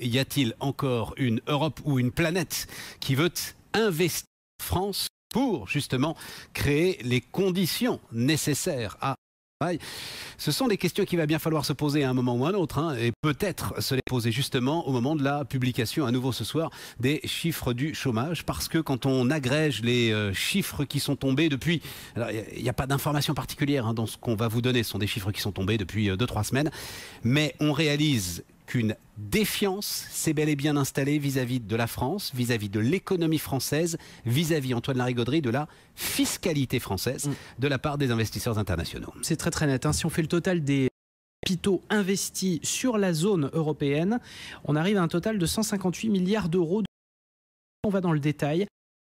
y a-t-il encore une Europe ou une planète qui veut investir en France pour justement créer les conditions nécessaires à... Ce sont des questions qu'il va bien falloir se poser à un moment ou à un autre, hein, et peut-être se les poser justement au moment de la publication à nouveau ce soir des chiffres du chômage, parce que quand on agrège les chiffres qui sont tombés depuis... Alors il n'y a pas d'information particulière hein, dans ce qu'on va vous donner, ce sont des chiffres qui sont tombés depuis 2-3 semaines, mais on réalise qu'une défiance s'est bel et bien installée vis-à-vis de la France, vis-à-vis de l'économie française, vis-à-vis, Antoine Larigauderie, de la fiscalité française de la part des investisseurs internationaux. C'est très très net, hein. Si on fait le total des capitaux investis sur la zone européenne, on arrive à un total de 158 milliards d'euros. On va dans le détail.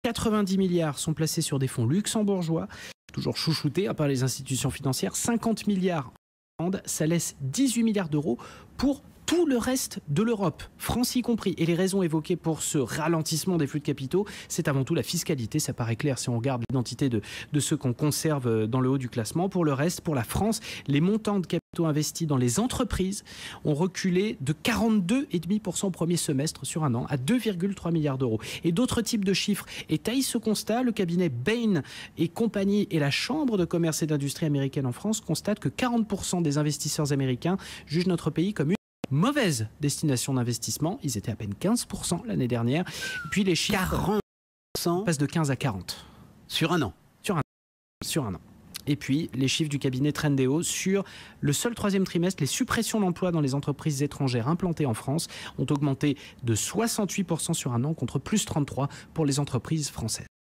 90 milliards sont placés sur des fonds luxembourgeois, toujours chouchoutés par les institutions financières. 50 milliards en Hollande, ça laisse 18 milliards d'euros pour tout le reste de l'Europe, France y compris. Et les raisons évoquées pour ce ralentissement des flux de capitaux, c'est avant tout la fiscalité. Ça paraît clair si on regarde l'identité de ceux qu'on conserve dans le haut du classement. Pour le reste, pour la France, les montants de capitaux investis dans les entreprises ont reculé de 42,5% au premier semestre sur un an à 2,3 milliards d'euros. Et d'autres types de chiffres étayent ce constat. Le cabinet Bain et compagnie et la Chambre de commerce et d'industrie américaine en France constatent que 40% des investisseurs américains jugent notre pays comme une mauvaise destination d'investissement. Ils étaient à peine 15% l'année dernière. Et puis les chiffres 40% passent de 15 à 40. Sur un an. Sur un an. Et puis les chiffres du cabinet Trendéo sur le seul troisième trimestre, les suppressions d'emplois dans les entreprises étrangères implantées en France ont augmenté de 68% sur un an contre plus 33% pour les entreprises françaises.